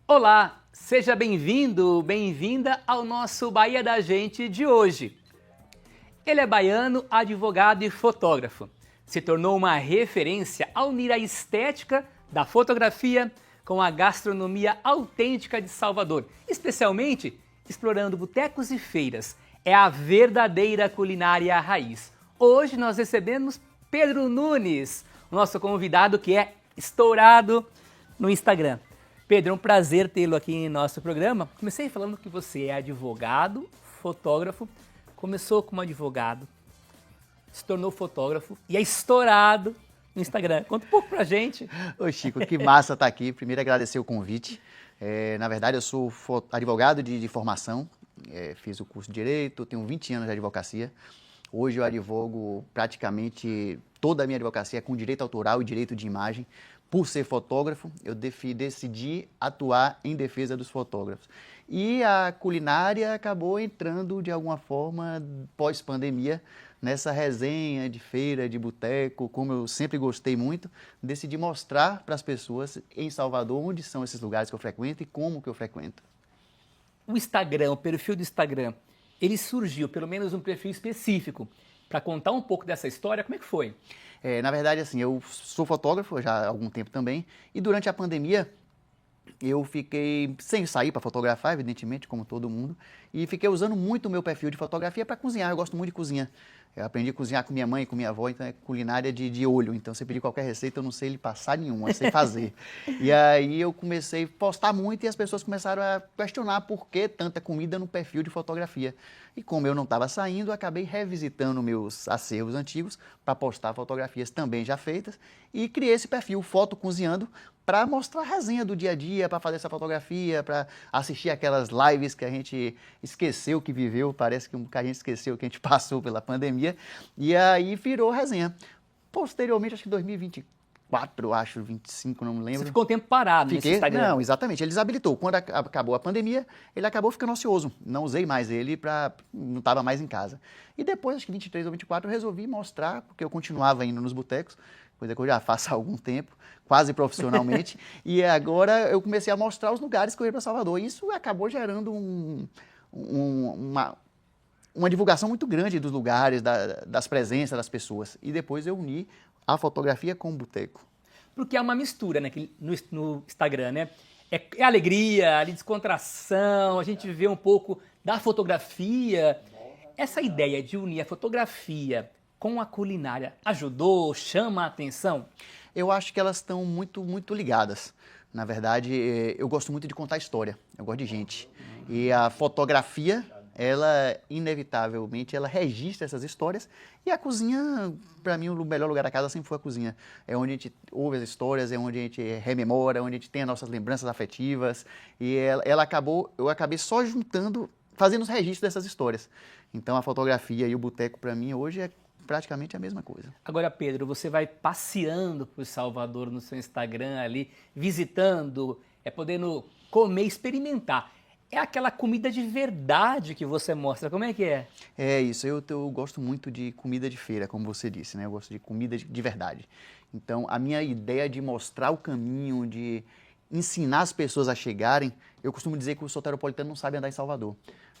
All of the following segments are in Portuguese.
Olá, seja bem-vindo, bem-vinda ao nosso Bahia da Gente de hoje. Ele é baiano, advogado e fotógrafo. Se tornou uma referência ao unir a estética da fotografia com a gastronomia autêntica de Salvador, especialmente explorando botecos e feiras. É a verdadeira culinária raiz. Hoje nós recebemos Pedro Nunes, o nosso convidado que é estourado no Instagram. Pedro, é um prazer tê-lo aqui em nosso programa. Comecei falando que você é advogado, fotógrafo, começou como advogado, se tornou fotógrafo e é estourado no Instagram. Conta um pouco pra gente. Ô Chico, que massa estar aqui. Primeiro agradecer o convite. Na verdade, eu sou advogado de formação, fiz o curso de Direito, tenho 20 anos de advocacia. Hoje eu advogo praticamente toda a minha advocacia com direito autoral e direito de imagem. Por ser fotógrafo, eu decidi atuar em defesa dos fotógrafos. E a culinária acabou entrando de alguma forma, pós-pandemia, nessa resenha de feira, de boteco, como eu sempre gostei muito, decidi mostrar para as pessoas em Salvador onde são esses lugares que eu frequento e como que eu frequento. O Instagram, o perfil do Instagram, ele surgiu, pelo menos um perfil específico, para contar um pouco dessa história. Como é que foi? Na verdade, assim, eu sou fotógrafo já há algum tempo também, e durante a pandemia eu fiquei sem sair para fotografar, evidentemente, como todo mundo, e fiquei usando muito o meu perfil de fotografia para cozinhar. Eu gosto muito de cozinha. Eu aprendi a cozinhar com minha mãe e com minha avó, então é culinária de olho. Então, se pedir qualquer receita, eu não sei lhe passar nenhuma, eu sei fazer. E aí eu comecei a postar muito e as pessoas começaram a questionar por que tanta comida no perfil de fotografia. E como eu não estava saindo, eu acabei revisitando meus acervos antigos para postar fotografias também já feitas e criei esse perfil Foto Cozinhando para mostrar a resenha do dia a dia, para fazer essa fotografia, para assistir aquelas lives que a gente esqueceu que viveu, parece que a gente esqueceu que a gente passou pela pandemia, e aí virou resenha. Posteriormente, acho que 2024, acho, 25, não me lembro. Você ficou um tempo parado nesse Instagram? Não, exatamente, ele desabilitou. Quando acabou a pandemia, ele acabou ficando ocioso. Não usei mais ele, não estava mais em casa. E depois, acho que 23 ou 24, eu resolvi mostrar, porque eu continuava indo nos botecos, coisa que eu já faço há algum tempo, quase profissionalmente, e agora eu comecei a mostrar os lugares que eu ia para Salvador. E isso acabou gerando uma divulgação muito grande dos lugares, das presenças das pessoas. E depois eu uni a fotografia com o boteco. Porque é uma mistura, né, no Instagram, né? É alegria, descontração, a gente vê um pouco da fotografia. Essa ideia de unir a fotografia com a culinária ajudou, chama a atenção? Eu acho que elas estão muito, muito ligadas. Na verdade, eu gosto muito de contar história, eu gosto de gente. E a fotografia, ela inevitavelmente, ela registra essas histórias. E a cozinha, para mim, o melhor lugar da casa sempre foi a cozinha. É onde a gente ouve as histórias, é onde a gente rememora, é onde a gente tem as nossas lembranças afetivas. E eu acabei só juntando, fazendo os registros dessas histórias. Então a fotografia e o boteco, para mim, hoje é praticamente a mesma coisa. Agora, Pedro, você vai passeando por Salvador no seu Instagram ali, visitando, podendo comer, experimentar. É aquela comida de verdade que você mostra, como é que é? É isso, eu gosto muito de comida de feira, como você disse, né? Eu gosto de comida de verdade. Então, a minha ideia de mostrar o caminho, de ensinar as pessoas a chegarem, eu costumo dizer que o soteropolitano não sabe andar em Salvador.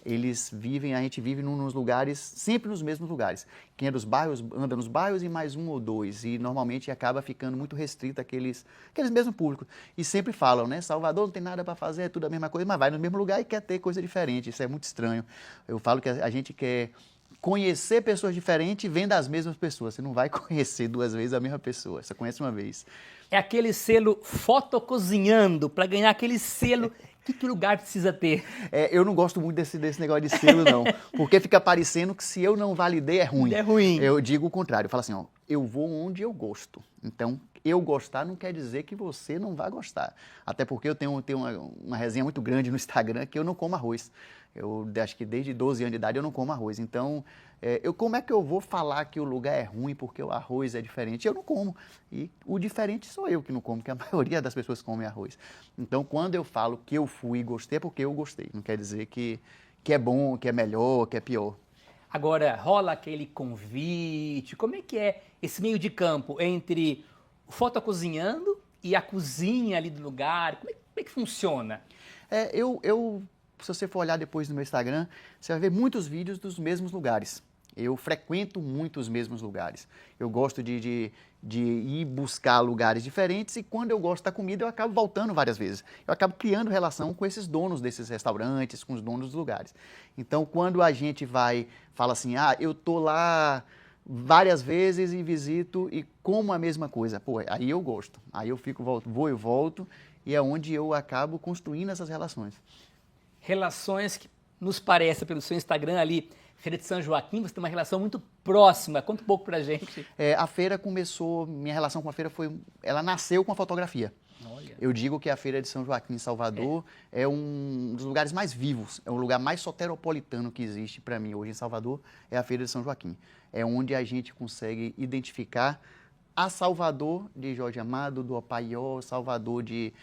A gente vive nos lugares, sempre nos mesmos lugares. Quem é dos bairros, anda nos bairros e mais um ou dois. E normalmente acaba ficando muito restrito àqueles mesmos públicos. E sempre falam, né? Salvador não tem nada para fazer, é tudo a mesma coisa, mas vai no mesmo lugar e quer ter coisa diferente. Isso é muito estranho. Eu falo que a gente quer conhecer pessoas diferentes vendo as mesmas pessoas. Você não vai conhecer duas vezes a mesma pessoa, você conhece uma vez. É aquele selo fotocozinhando, para ganhar aquele selo. Que lugar precisa ter? Eu não gosto muito desse negócio de selo, não. Porque fica parecendo que se eu não validei é ruim. É ruim. Eu digo o contrário. Eu falo assim, ó, eu vou onde eu gosto. Então, eu gostar não quer dizer que você não vai gostar. Até porque eu tenho uma resenha muito grande no Instagram que eu não como arroz. Eu acho que desde 12 anos de idade eu não como arroz. Então, como é que eu vou falar que o lugar é ruim porque o arroz é diferente? Eu não como. E o diferente sou eu que não como, porque a maioria das pessoas comem arroz. Então, quando eu falo que eu fui e gostei, é porque eu gostei. Não quer dizer que é bom, que é melhor, que é pior. Agora, rola aquele convite? Como é que é esse meio de campo entre o fotocozinhando e a cozinha ali do lugar? Como é que funciona? Se você for olhar depois no meu Instagram, você vai ver muitos vídeos dos mesmos lugares. Eu frequento muito os mesmos lugares. Eu gosto de ir buscar lugares diferentes e quando eu gosto da comida eu acabo voltando várias vezes. Eu acabo criando relação com esses donos desses restaurantes, com os donos dos lugares. Então, quando a gente fala assim, eu tô lá várias vezes e visito e como a mesma coisa. Pô, aí eu gosto. Aí eu vou e volto e é onde eu acabo construindo essas relações. Relações que nos parece pelo seu Instagram ali, Feira de São Joaquim, você tem uma relação muito próxima. Conta um pouco pra gente. A feira começou, minha relação com a feira ela nasceu com a fotografia. Olha. Eu digo que a Feira de São Joaquim em Salvador é um dos lugares mais vivos, é o lugar mais soteropolitano que existe para mim hoje em Salvador, é a Feira de São Joaquim. É onde a gente consegue identificar a Salvador de Jorge Amado, do Opaió, Salvador de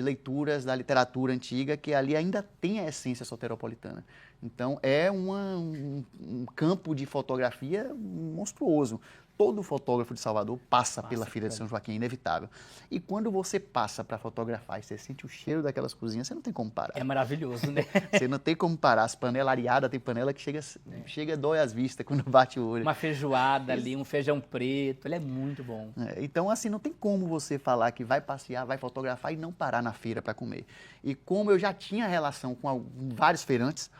leituras da literatura antiga, que ali ainda tem a essência soteropolitana. Então, é um campo de fotografia monstruoso. Todo fotógrafo de Salvador passa pela Feira de São Joaquim, é inevitável. E quando você passa para fotografar e você sente o cheiro daquelas cozinhas, você não tem como parar. É maravilhoso, né? Você não tem como parar. As panelas areadas, tem panela que chega dói às vistas quando bate o olho. Uma feijoada ali, um feijão preto, ele é muito bom. Então, assim, não tem como você falar que vai passear, vai fotografar e não parar na feira para comer. E como eu já tinha relação com vários feirantes,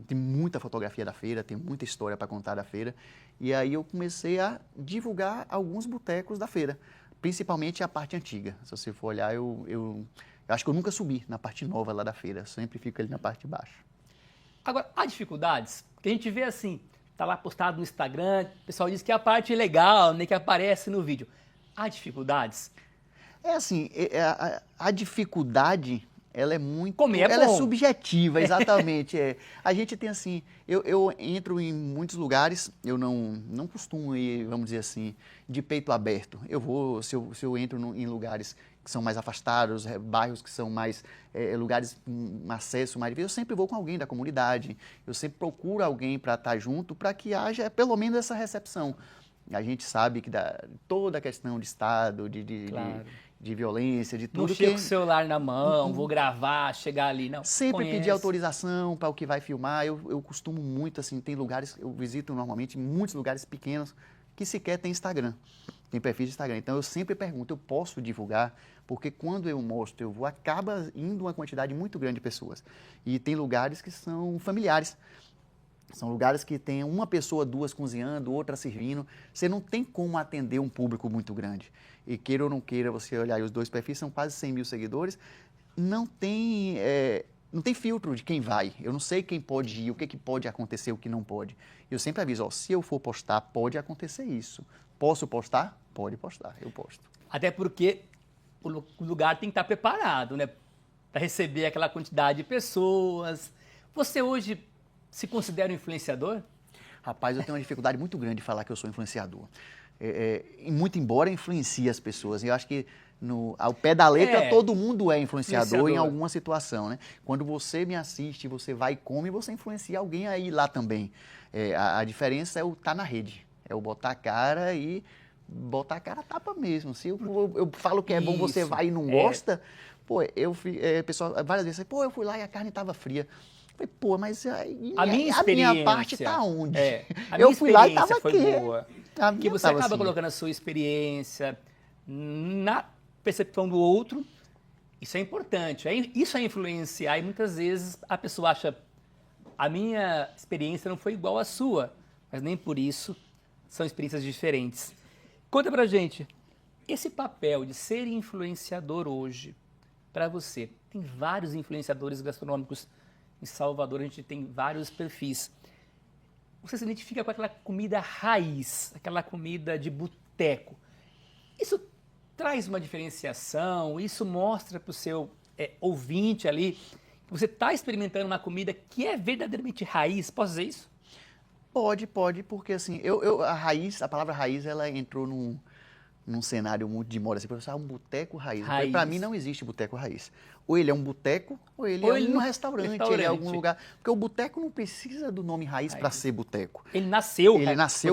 tem muita fotografia da feira, tem muita história para contar da feira. E aí eu comecei a divulgar alguns botecos da feira, principalmente a parte antiga. Se você for olhar, eu acho que eu nunca subi na parte nova lá da feira, sempre fico ali na parte de baixo. Agora, há dificuldades? Porque a gente vê assim, tá lá postado no Instagram, o pessoal diz que é a parte legal, né, que aparece no vídeo. Há dificuldades? É assim, a dificuldade... Ela é muito... Comer é ela bom. É subjetiva, exatamente. A gente tem assim... Eu entro em muitos lugares, eu não costumo ir, vamos dizer assim, de peito aberto. Eu vou, se eu entro em lugares que são mais afastados, bairros que são mais... lugares com acesso mais difícil, eu sempre vou com alguém da comunidade. Eu sempre procuro alguém para estar junto, para que haja pelo menos essa recepção. A gente sabe que toda a questão de Estado, Claro. de violência, de tudo. Não chego com o celular na mão, vou gravar, chegar ali, não. Sempre pedir autorização para o que vai filmar. Eu costumo muito, assim, tem lugares, eu visito normalmente muitos lugares pequenos que sequer tem Instagram, tem perfil de Instagram. Então eu sempre pergunto, eu posso divulgar? Porque quando eu mostro, acaba indo uma quantidade muito grande de pessoas. E tem lugares que são familiares. São lugares que tem uma pessoa, duas cozinhando, outra servindo. Você não tem como atender um público muito grande. E queira ou não queira, você olhar aí, os dois perfis são quase 100 mil seguidores. Não tem filtro de quem vai. Eu não sei quem pode ir, o que pode acontecer, o que não pode. Eu sempre aviso, se eu for postar, pode acontecer isso. Posso postar? Pode postar, eu posto. Até porque o lugar tem que estar preparado, né? Para receber aquela quantidade de pessoas. Você hoje se considera um influenciador? Rapaz, eu tenho uma dificuldade muito grande de falar que eu sou influenciador. Muito embora influencie as pessoas. Eu acho que ao pé da letra todo mundo é influenciador em alguma situação, né? Quando você me assiste, você vai e come, você influencia alguém aí lá também. A diferença é o estar na rede. É o botar a cara e botar a cara a tapa mesmo. Se eu falo que é bom, você vai e não gosta, pô, pessoal várias vezes, pô, eu fui lá e a carne estava fria. Pô, mas a minha parte tá onde? Eu fui lá e tava aqui. Boa. Que você acaba colocando a sua experiência na percepção do outro. Isso é importante. Isso é influenciar e muitas vezes a pessoa acha a minha experiência não foi igual à sua, mas nem por isso são experiências diferentes. Conta pra gente, esse papel de ser influenciador hoje, para você, tem vários influenciadores gastronômicos em Salvador, a gente tem vários perfis. Você se identifica com aquela comida raiz, aquela comida de boteco. Isso traz uma diferenciação, isso mostra para o seu ouvinte ali que você está experimentando uma comida que é verdadeiramente raiz. Posso dizer isso? Pode, porque assim, a palavra raiz, ela entrou num cenário muito de moda, assim, um boteco raiz. Para mim não existe boteco raiz. Ou ele é um boteco, ou ele é um restaurante, ele é algum lugar. Porque o boteco não precisa do nome raiz para ser boteco. Ele nasceu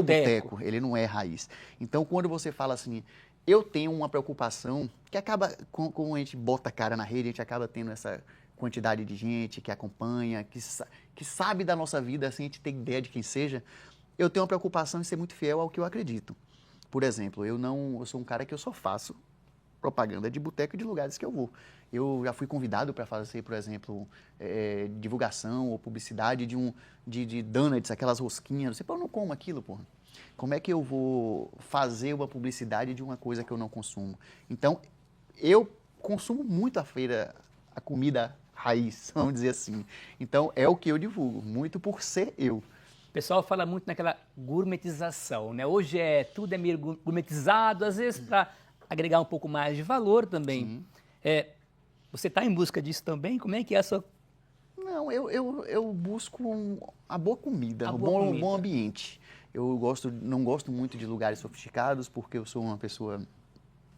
boteco, ele não é raiz. Então, quando você fala assim, eu tenho uma preocupação que acaba, como a gente bota a cara na rede, a gente acaba tendo essa quantidade de gente que acompanha, que sabe da nossa vida, sem a gente ter ideia de quem seja. Eu tenho uma preocupação em ser muito fiel ao que eu acredito. Por exemplo, eu sou um cara que eu só faço propaganda de boteco e de lugares que eu vou. Eu já fui convidado para fazer, por exemplo, divulgação ou publicidade de donuts, aquelas rosquinhas. Você, pô, eu não como aquilo, porra. Como é que eu vou fazer uma publicidade de uma coisa que eu não consumo? Então, eu consumo muito a comida raiz, vamos dizer assim. Então, é o que eu divulgo, muito por ser eu. O pessoal fala muito naquela gourmetização, né? Hoje tudo é meio gourmetizado, às vezes para agregar um pouco mais de valor também. Você está em busca disso também? Como é que é a sua... Não, eu busco a boa comida, um bom ambiente. Eu não gosto muito de lugares sofisticados, porque eu sou uma pessoa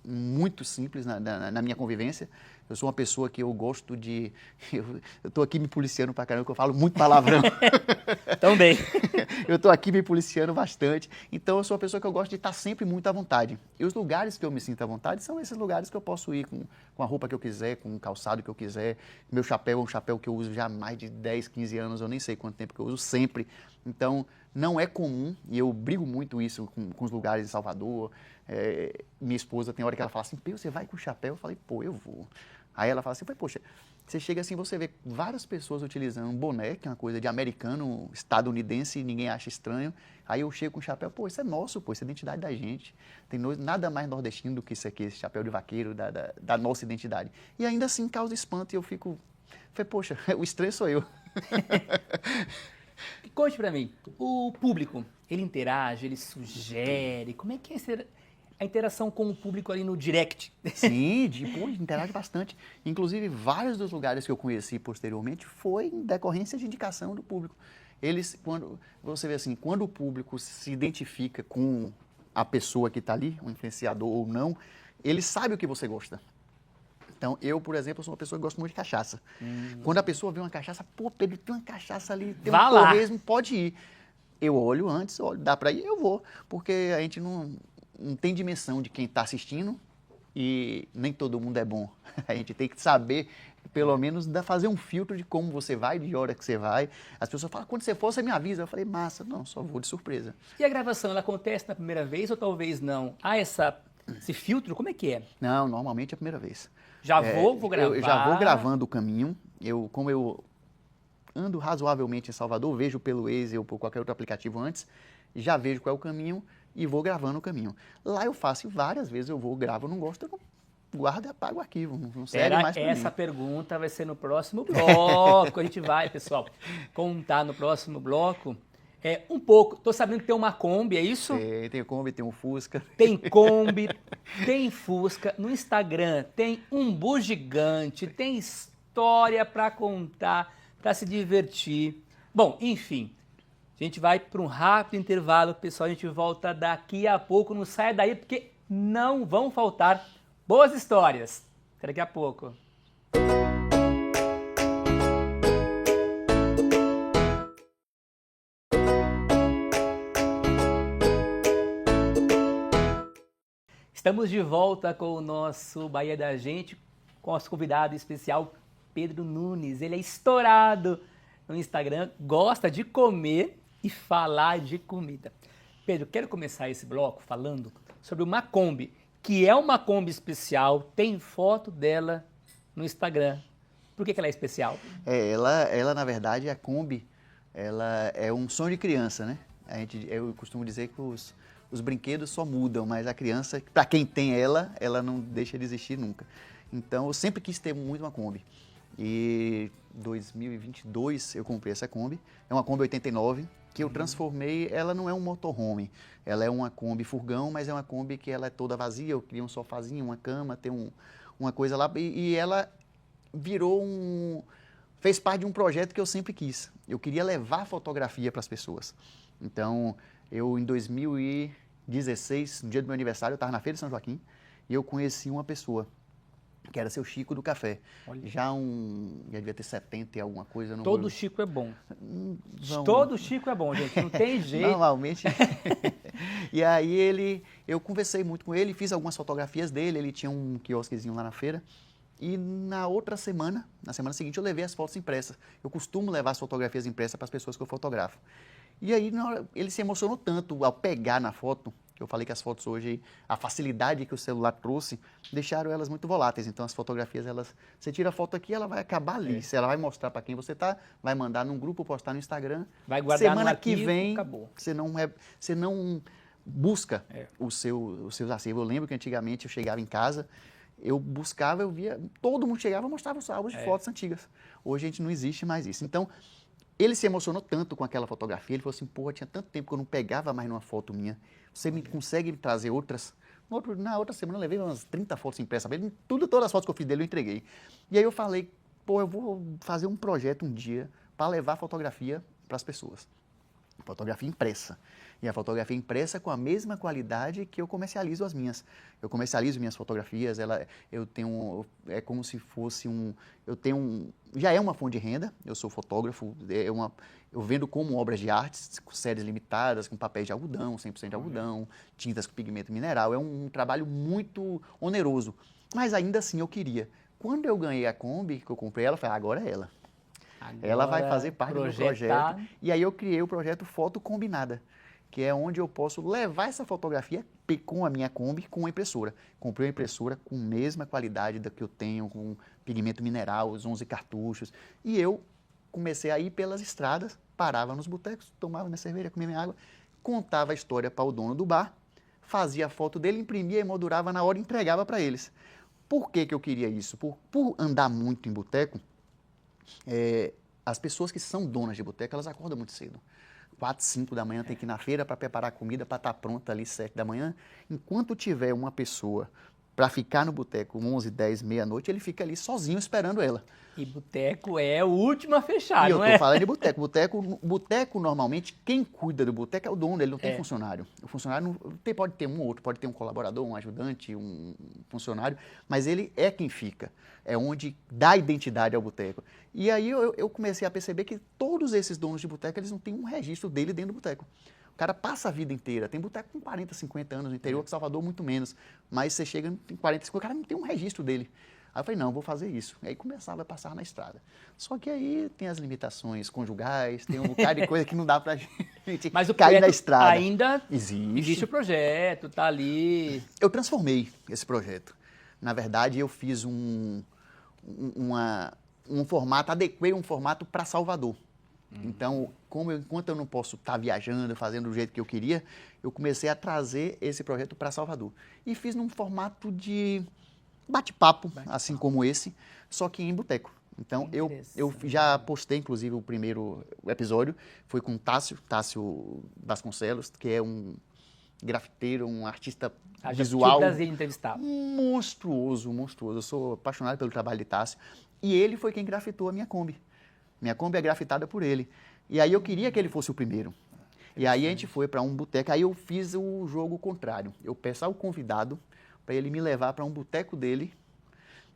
muito simples na minha convivência. Eu sou uma pessoa que eu gosto de... Eu estou aqui me policiando pra caramba, porque eu falo muito palavrão. Também. Eu estou aqui me policiando bastante. Então, eu sou uma pessoa que eu gosto de estar sempre muito à vontade. E os lugares que eu me sinto à vontade são esses lugares que eu posso ir com a roupa que eu quiser, com o calçado que eu quiser. Meu chapéu é um chapéu que eu uso já há mais de 10, 15 anos, eu nem sei quanto tempo que eu uso, sempre. Então, não é comum, e eu brigo muito isso com os lugares em Salvador. Minha esposa tem hora que ela fala assim, pô, você vai com chapéu? Eu falei, pô, eu vou. Aí ela fala assim, poxa, você chega assim, você vê várias pessoas utilizando um boné, que é uma coisa de americano, estadunidense, e ninguém acha estranho. Aí eu chego com o chapéu, pô, isso é nosso, pô, isso é a identidade da gente. Tem nada mais nordestino do que isso aqui, esse chapéu de vaqueiro, da nossa identidade. E ainda assim causa espanto e eu falei, poxa, o estranho sou eu. Conte pra mim, o público, ele interage, ele sugere, como é que é a interação com o público ali no direct? Sim, interage bastante. Inclusive, vários dos lugares que eu conheci posteriormente foi em decorrência de indicação do público. Você vê assim, quando o público se identifica com a pessoa que está ali, um influenciador ou não, ele sabe o que você gosta. Então, eu, por exemplo, sou uma pessoa que gosta muito de cachaça. Quando a pessoa vê uma cachaça, pô, Pedro, tem uma cachaça ali, tem um torresmo, pode ir. Eu olho antes, dá para ir, eu vou. Porque a gente não tem dimensão de quem está assistindo e nem todo mundo é bom. A gente tem que saber, pelo menos, fazer um filtro de como você vai, de hora que você vai. As pessoas falam, quando você for, você me avisa. Eu falei, massa, não, só vou de surpresa. E a gravação, ela acontece na primeira vez ou talvez não? Esse filtro, como é que é? Não, normalmente é a primeira vez. Vou gravar. Eu já vou gravando o caminho. Como eu ando razoavelmente em Salvador, vejo pelo Waze ou por qualquer outro aplicativo antes, já vejo qual é o caminho e vou gravando o caminho. Lá eu faço e várias vezes eu gravo, eu não gosto, eu guardo e apago o arquivo, não serve mais para mim. Essa pergunta vai ser no próximo bloco. A gente vai, pessoal, contar no próximo bloco. Um pouco, tô sabendo que tem uma Kombi, é isso? Tem Kombi, tem um Fusca. Tem Kombi, tem Fusca. No Instagram tem um bugigante, tem história para contar, para se divertir. Bom, enfim, a gente vai para um rápido intervalo, pessoal. A gente volta daqui a pouco. Não saia daí porque não vão faltar boas histórias. Até daqui a pouco. Estamos de volta com o nosso Bahia da Gente, com o nosso convidado especial, Pedro Nunes. Ele é estourado no Instagram, gosta de comer e falar de comida. Pedro, quero começar esse bloco falando sobre uma Kombi, que é uma Kombi especial, tem foto dela no Instagram. Por que ela é especial? Ela, na verdade, a Kombi, ela é um sonho de criança, né? Eu costumo dizer que os brinquedos só mudam, mas a criança, para quem tem ela não deixa de existir nunca. Então, eu sempre quis ter muito uma Kombi. E em 2022 eu comprei essa Kombi. É uma Kombi 89, que eu transformei. Ela não é um motorhome, ela é uma Kombi furgão, mas é uma Kombi que ela é toda vazia. Eu queria um sofazinho, uma cama, tem uma coisa lá. E ela fez parte de um projeto que eu sempre quis. Eu queria levar fotografia para as pessoas. Então, em 2016, no dia do meu aniversário, eu estava na Feira de São Joaquim e eu conheci uma pessoa, que era seu Chico do Café. Olha. Já devia ter 70 e alguma coisa. Todo Chico é bom. Todo Chico é bom, gente, não tem jeito. Normalmente, E aí eu conversei muito com ele, fiz algumas fotografias dele, ele tinha um quiosquezinho lá na feira. E na semana seguinte, eu levei as fotos impressas. Eu costumo levar as fotografias impressas para as pessoas que eu fotografo. E aí ele se emocionou tanto ao pegar na foto, que eu falei que as fotos hoje, a facilidade que o celular trouxe, deixaram elas muito voláteis. Então as fotografias, você tira a foto aqui, ela vai acabar ali. Ela vai mostrar para quem você está, vai mandar num grupo, postar no Instagram. Vai guardar semana no arquivo, que vem, acabou. você não busca os seus acervos. Eu lembro que antigamente eu chegava em casa, eu buscava, eu via, todo mundo chegava e mostrava os álbuns de fotos antigas. Hoje a gente não existe mais isso. Então, ele se emocionou tanto com aquela fotografia, ele falou assim, porra, tinha tanto tempo que eu não pegava mais numa foto minha. Você consegue me trazer outras? Na outra semana eu levei umas 30 fotos impressas. Todas as fotos que eu fiz dele eu entreguei. E aí eu falei, pô, eu vou fazer um projeto um dia para levar fotografia para as pessoas. Fotografia impressa. E a fotografia impressa com a mesma qualidade que eu comercializo as minhas. Eu comercializo minhas fotografias, eu tenho, é como se fosse já é uma fonte de renda, eu sou fotógrafo, eu vendo como obras de artes, com séries limitadas, com papéis de algodão, 100% de algodão, tintas com pigmento mineral, é um trabalho muito oneroso, mas ainda assim eu queria. Quando eu ganhei a Kombi, que eu comprei ela, eu falei, agora é ela. Ela vai fazer parte do meu projeto. E aí eu criei o projeto Foto Combinada, que é onde eu posso levar essa fotografia com a minha Kombi com uma impressora. Comprei uma impressora com a mesma qualidade da que eu tenho, com pigmento mineral, os 11 cartuchos. E eu comecei a ir pelas estradas, parava nos botecos, tomava minha cerveja, comia minha água, contava a história para o dono do bar, fazia a foto dele, imprimia, emoldurava na hora e entregava para eles. Por que eu queria isso? Por andar muito em boteco, as pessoas que são donas de boteco, elas acordam muito cedo. 4, 5 da manhã tem que ir na feira para preparar a comida, para estar pronta ali 7 da manhã. Enquanto tiver uma pessoa para ficar no boteco 11, 10, meia-noite, ele fica ali sozinho esperando ela. E boteco é o último a fechar, E não eu tô falando de boteco. Boteco, normalmente, quem cuida do boteco é o dono, ele não tem funcionário. O funcionário pode ter um ou outro, pode ter um colaborador, um ajudante, um funcionário, mas ele é quem fica. É onde dá identidade ao boteco. E aí eu comecei a perceber que todos esses donos de boteco, eles não têm um registro dele dentro do boteco. O cara passa a vida inteira. Tem boteco com 40, 50 anos no interior, que Salvador muito menos. Mas você chega em 40, 50, o cara não tem um registro dele. Aí eu falei, não, vou fazer isso. Aí começava a passar na estrada. Só que aí tem as limitações conjugais, tem um bocado de coisa que não dá pra gente Mas o cair na estrada. Ainda existe o projeto, tá ali. Eu transformei esse projeto. Na verdade, eu fiz um formato, adequei um formato para Salvador. Então, enquanto eu não posso estar viajando, fazendo do jeito que eu queria, eu comecei a trazer esse projeto para Salvador. E fiz num formato de bate-papo, assim como esse, só que em boteco. Então, eu já postei, inclusive, o primeiro episódio, foi com Tássio Vasconcelos, que é um grafiteiro, um artista visual prazer em entrevistar. monstruoso. Eu sou apaixonado pelo trabalho de Tássio. E ele foi quem grafitou a minha Kombi. Minha Kombi é grafitada por ele. E aí eu queria que ele fosse o primeiro. E aí a gente foi para um boteco, aí eu fiz o jogo contrário. Eu peço ao convidado para ele me levar para um boteco dele,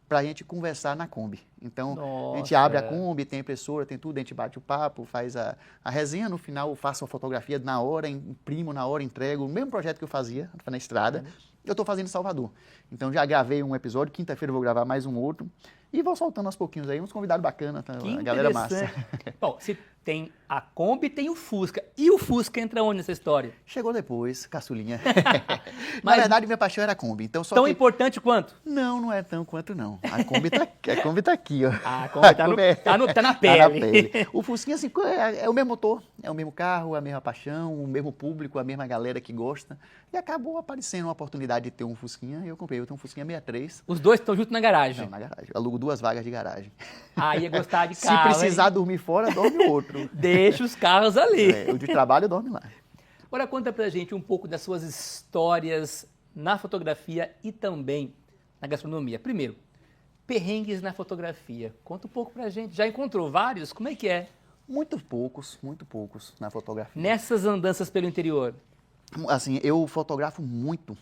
para a gente conversar na Kombi. Então, a gente abre a Kombi, tem a impressora, tem tudo, a gente bate o papo, faz a resenha, no final eu faço a fotografia na hora, imprimo na hora, entrego, o mesmo projeto que eu fazia na estrada, eu estou fazendo em Salvador. Então, já gravei um episódio, quinta-feira eu vou gravar mais um outro, e vou soltando aos pouquinhos aí, uns convidados bacanas, a galera massa. Bom, se tem a Kombi, tem o Fusca. E o Fusca entra onde nessa história? Chegou depois, caçulinha. Na verdade, minha paixão era a Kombi. Então, tão importante quanto? Não é tão quanto não. A Kombi tá aqui, ó. A Kombi tá na pele. Tá na pele. O Fusquinha, assim, é o mesmo motor, é o mesmo carro, a mesma paixão, o mesmo público, a mesma galera que gosta. E acabou aparecendo uma oportunidade de ter um Fusquinha, e eu comprei. Eu tenho um Fusquinha 63. Os dois estão juntos na garagem? Não, na garagem. Eu alugo 2 vagas de garagem. Ah, ia gostar de carro, Se precisar dormir fora, dorme outro. Deixa os carros ali. O de trabalho dorme lá. Agora conta pra gente um pouco das suas histórias na fotografia e também na gastronomia. Primeiro, perrengues na fotografia. Conta um pouco pra gente. Já encontrou vários? Como é que é? Muito poucos na fotografia. Nessas andanças pelo interior? Assim, eu fotografo muito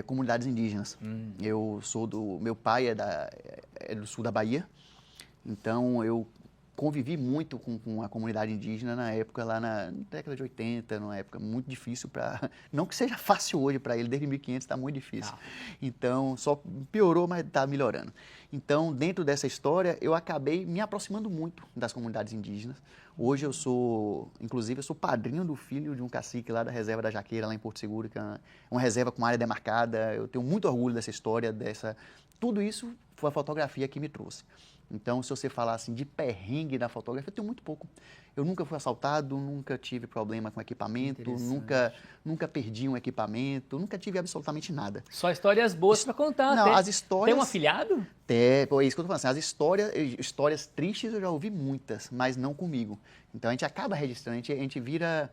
comunidades indígenas. Eu sou meu pai é do sul da Bahia, então eu convivi muito com a comunidade indígena na época, lá na década de 80, numa época muito difícil para... Não que seja fácil hoje para ele, desde 1500 está muito difícil. Então, só piorou, mas está melhorando. Então, dentro dessa história, eu acabei me aproximando muito das comunidades indígenas. Hoje eu sou, inclusive, eu sou padrinho do filho de um cacique lá da Reserva da Jaqueira, lá em Porto Seguro, que é uma reserva com área demarcada. Eu tenho muito orgulho dessa história, Tudo isso foi a fotografia que me trouxe. Então, se você falar assim de perrengue da fotografia, eu tenho muito pouco. Eu nunca fui assaltado, nunca tive problema com equipamento, nunca perdi um equipamento, nunca tive absolutamente nada. Só histórias boas para contar. Não, as histórias... Tem um afilhado? É isso que eu tô falando. Assim, as histórias tristes eu já ouvi muitas, mas não comigo. Então, a gente acaba registrando, a gente vira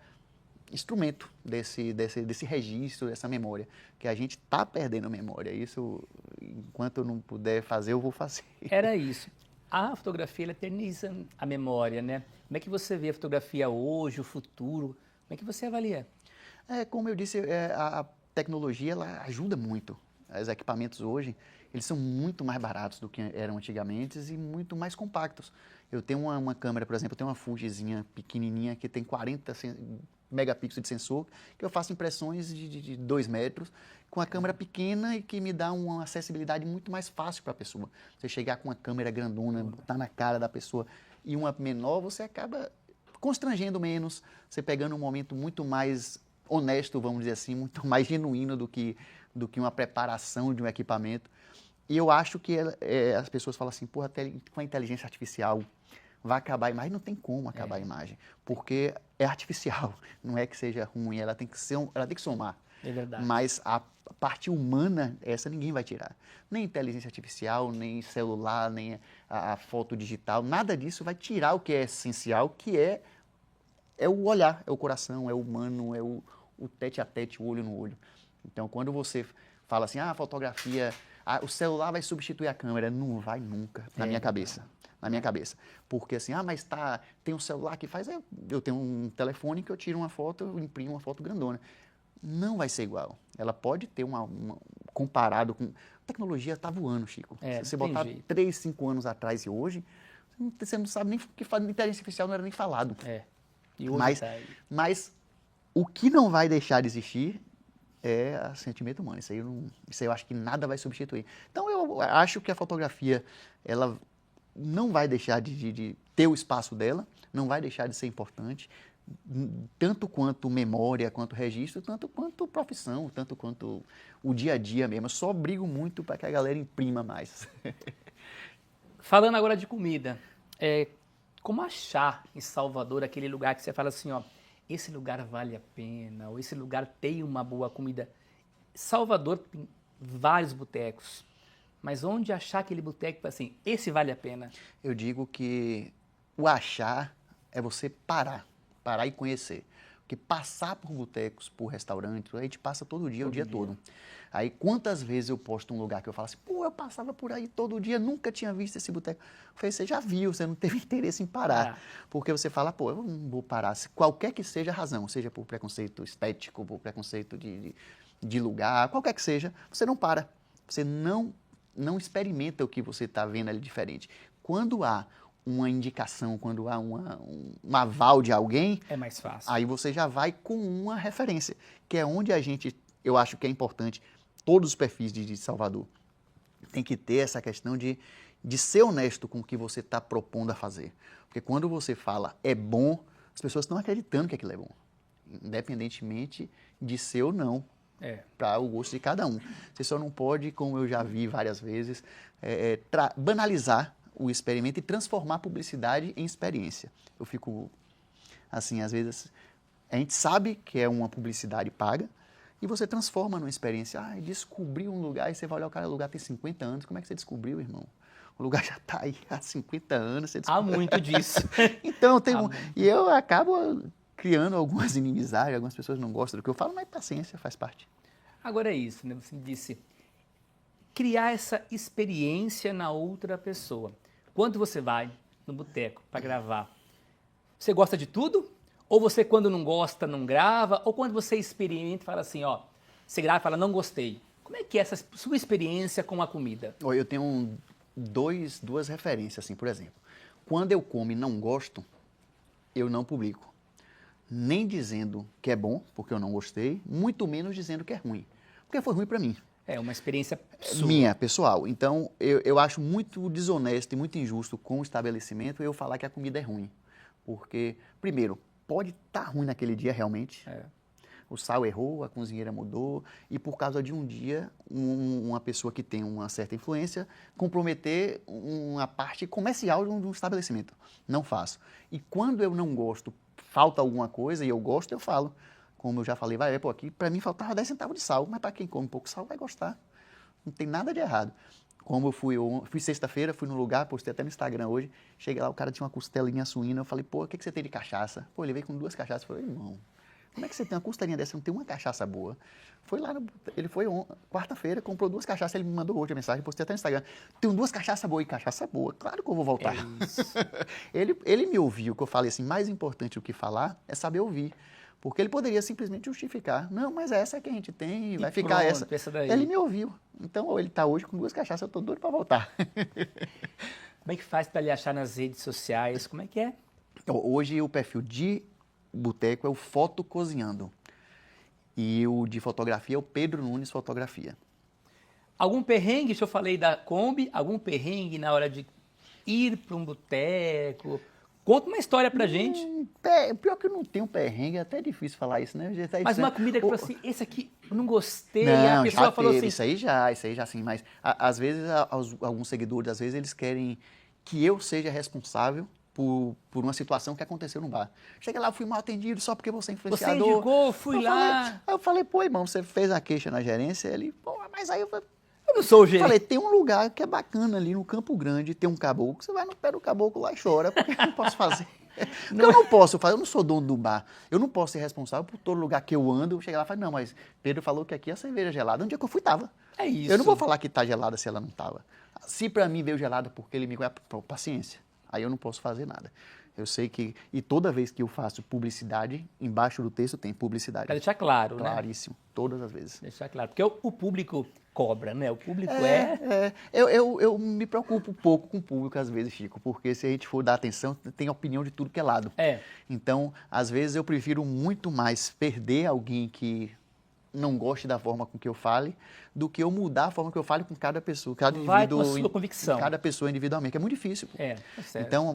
instrumento desse registro, dessa memória, que a gente está perdendo a memória. Isso, enquanto eu não puder fazer, eu vou fazer. Era isso. A fotografia, ela eterniza a memória, né? Como é que você vê a fotografia hoje, o futuro? Como é que você avalia? Como eu disse, a tecnologia ela ajuda muito. Os equipamentos hoje, eles são muito mais baratos do que eram antigamente e muito mais compactos. Eu tenho uma câmera, por exemplo, eu tenho uma Fujizinha pequenininha que tem 40 megapixels de sensor, que eu faço impressões de 2 metros, com a câmera pequena e que me dá uma acessibilidade muito mais fácil para a pessoa. Você chegar com uma câmera grandona, botar na cara da pessoa e uma menor, você acaba constrangendo menos, você pegando um momento muito mais honesto, vamos dizer assim, muito mais genuíno do que uma preparação de um equipamento. E eu acho que as pessoas falam assim, porra, com a inteligência artificial vai acabar a imagem. Não tem como acabar a imagem, porque é artificial, não é que seja ruim, ela tem que somar. É verdade. Mas a parte humana, essa ninguém vai tirar. Nem inteligência artificial, nem celular, nem a foto digital, nada disso vai tirar o que é essencial, que é o olhar, é o coração, é o humano, é o tete a tete, o olho no olho. Então, quando você fala assim, a fotografia, o celular vai substituir a câmera, não vai nunca, na minha cabeça. Na minha cabeça. Porque assim, mas tem um celular que faz... Eu tenho um telefone que eu tiro uma foto, eu imprimo uma foto grandona. Não vai ser igual. Ela pode ter comparado com... A tecnologia está voando, Chico. Se você botar 3, 5 anos atrás e hoje, você não sabe nem o que faz. Inteligência artificial não era nem falado. E hoje mas o que não vai deixar de existir é o sentimento humano. Isso aí eu acho que nada vai substituir. Então, eu acho que a fotografia, ela não vai deixar de ter o espaço dela, não vai deixar de ser importante, tanto quanto memória, quanto registro, tanto quanto profissão, tanto quanto o dia a dia mesmo. Eu só brigo muito para que a galera imprima mais. Falando agora de comida, como achar em Salvador aquele lugar que você fala assim, esse lugar vale a pena, ou esse lugar tem uma boa comida? Salvador tem vários botecos. Mas onde achar aquele boteco, assim, esse vale a pena? Eu digo que o achar é você parar e conhecer. Porque passar por botecos, por restaurantes, a gente passa todo dia, o dia todo. Aí, quantas vezes eu posto um lugar que eu falo assim, eu passava por aí todo dia, nunca tinha visto esse boteco. Eu falei, você já viu, você não teve interesse em parar. Porque você fala, eu não vou parar, qualquer que seja a razão, seja por preconceito estético, por preconceito de lugar, qualquer que seja, você não para. Você não experimenta o que você está vendo ali diferente. Quando há uma indicação, quando há um aval de alguém... É mais fácil. Aí você já vai com uma referência, que é onde eu acho que é importante, todos os perfis de Salvador, tem que ter essa questão de ser honesto com o que você está propondo a fazer. Porque quando você fala é bom, as pessoas estão acreditando que aquilo é bom, independentemente de ser ou não. Para o gosto de cada um. Você só não pode, como eu já vi várias vezes, banalizar o experimento e transformar a publicidade em experiência. Eu fico, assim, às vezes, a gente sabe que é uma publicidade paga e você transforma numa experiência. Descobri um lugar, e você vai olhar, o lugar tem 50 anos, como é que você descobriu, irmão? O lugar já está aí há 50 anos. Você Há muito disso. Então, e eu acabo criando algumas inimizades, algumas pessoas não gostam do que eu falo, mas paciência, faz parte. Agora é isso, né? Você disse, criar essa experiência na outra pessoa. Quando você vai no boteco para gravar, você gosta de tudo? Ou você, quando não gosta, não grava? Ou quando você experimenta e fala assim, você grava e fala, não gostei. Como é que é essa sua experiência com a comida? Eu tenho duas referências, assim, por exemplo. Quando eu como e não gosto, eu não publico. Nem dizendo que é bom, porque eu não gostei, muito menos dizendo que é ruim, porque foi ruim para mim. É uma experiência sua. Minha, pessoal. Então, eu acho muito desonesto e muito injusto com o estabelecimento eu falar que a comida é ruim. Porque, primeiro, pode estar ruim naquele dia realmente. O sal errou, a cozinheira mudou, e por causa de um dia, uma pessoa que tem uma certa influência comprometer uma parte comercial de um estabelecimento. Não faço. E quando eu não gosto, falta alguma coisa e eu gosto, eu falo. Como eu já falei, pô, aqui para mim faltava 10 centavos de sal, mas para quem come pouco sal vai gostar. Não tem nada de errado. Como eu fui sexta-feira, fui no lugar, postei até no Instagram hoje, cheguei lá, o cara tinha uma costelinha suína, eu falei, pô, o que você tem de cachaça? Pô, ele veio com 2 cachaças, eu falei, irmão, como é que você tem uma costelinha dessa e não tem uma cachaça boa? Foi lá, ele foi quarta-feira, comprou 2 cachaças, ele me mandou hoje a mensagem, postei até no Instagram, tenho 2 cachaças boas e cachaça boa, claro que eu vou voltar. Ele me ouviu, que eu falei assim, mais importante do que falar é saber ouvir. Porque ele poderia simplesmente justificar. Não, mas essa que a gente tem, vai ficar pronto, essa. daí. Ele me ouviu. Então, ele está hoje com 2 cachaças, eu estou doido para voltar. Como é que faz para lhe achar nas redes sociais? Como é que é? Hoje, o perfil de boteco é o Foto Cozinhando. E o de fotografia é o Pedro Nunes Fotografia. Algum perrengue, se eu falei da Kombi, algum perrengue na hora de ir para um boteco? Conta uma história pra gente. Pior que eu não tenho perrengue, é até difícil falar isso, né? Mas uma comida que falou assim, esse aqui eu não gostei, não, a pessoa já falou teve, assim... Isso aí já sim, mas às vezes alguns seguidores, às vezes eles querem que eu seja responsável por uma situação que aconteceu no bar. Chega lá, eu fui mal atendido só porque você é influenciador. Você indicou, fui lá... Aí eu falei, pô, irmão, você fez a queixa na gerência? Ele, pô, mas aí eu falei... Eu não sou o gerente. Falei, tem um lugar que é bacana ali no Campo Grande, tem um caboclo, você vai no pé do caboclo lá e chora, porque eu não posso fazer. Porque eu não posso fazer, eu não sou dono do bar, eu não posso ser responsável por todo lugar que eu ando, chegar lá e falar, não, mas Pedro falou que aqui a cerveja é gelada, um dia que eu fui, tava. É isso. Eu não vou falar que tá gelada se ela não tava. Se pra mim veio gelada porque ele me conhece, paciência, aí eu não posso fazer nada. Eu sei que, e toda vez que eu faço publicidade, embaixo do texto tem publicidade. Pra deixar claro, né? Claríssimo, todas as vezes. Deixar claro, porque o público cobra, né? O público Eu me preocupo um pouco com o público às vezes, Chico, porque se a gente for dar atenção, tem opinião de tudo que é lado. Então, às vezes eu prefiro muito mais perder alguém que não goste da forma com que eu fale, do que eu mudar a forma que eu fale com cada pessoa, cada indivíduo, com a sua convicção. Cada pessoa individualmente, que é muito difícil. Tá certo. Então,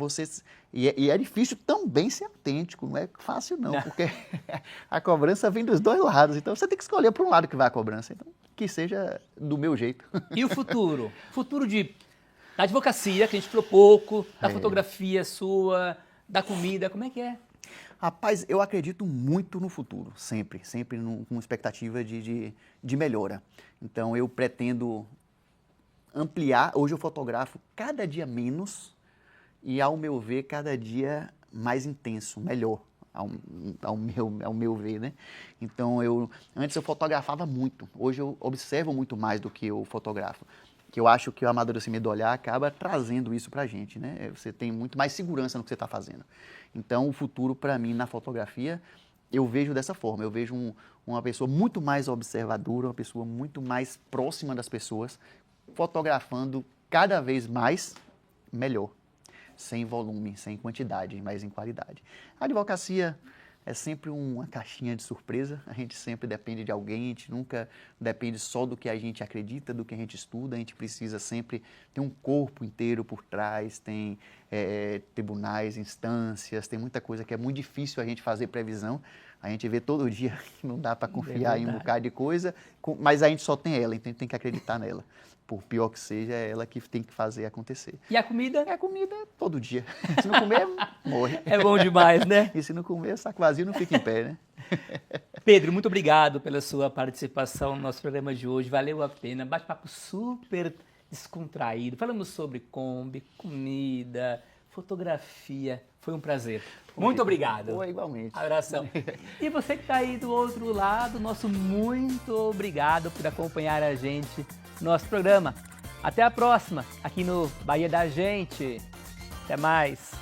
e é difícil também ser autêntico, não é fácil não, porque a cobrança vem dos 2 lados, então você tem que escolher para um lado que vai a cobrança, então que seja do meu jeito. E o futuro? Futuro da advocacia, que a gente falou pouco, da fotografia sua, da comida, como é que é? Rapaz, eu acredito muito no futuro, sempre com expectativa de melhora. Então, eu pretendo ampliar. Hoje eu fotografo cada dia menos e, ao meu ver, cada dia mais intenso, melhor, ao meu ver, né? Então, antes eu fotografava muito, hoje eu observo muito mais do que eu fotografo. Que eu acho que o amadurecimento do olhar acaba trazendo isso pra gente, né? Você tem muito mais segurança no que você está fazendo. Então, o futuro, para mim, na fotografia, eu vejo dessa forma. Eu vejo uma pessoa muito mais observadora, uma pessoa muito mais próxima das pessoas, fotografando cada vez mais melhor. Sem volume, sem quantidade, mas em qualidade. A advocacia é sempre uma caixinha de surpresa, a gente sempre depende de alguém, a gente nunca depende só do que a gente acredita, do que a gente estuda, a gente precisa sempre ter um corpo inteiro por trás, tem tribunais, instâncias, tem muita coisa que é muito difícil a gente fazer previsão, a gente vê todo dia que não dá para confiar em um bocado de coisa, mas a gente só tem ela, então a gente tem que acreditar nela. Por pior que seja, é ela que tem que fazer acontecer. E a comida? A comida é todo dia. Se não comer, morre. É bom demais, né? E se não comer, saco vazio não fica em pé, né? Pedro, muito obrigado pela sua participação no nosso programa de hoje. Valeu a pena. Bate-papo super descontraído. Falamos sobre Kombi, comida, fotografia. Foi um prazer. Muito obrigado. Foi igualmente. Abração. E você que está aí do outro lado, nosso muito obrigado por acompanhar a gente no nosso programa. Até a próxima, aqui no Bahia da Gente. Até mais.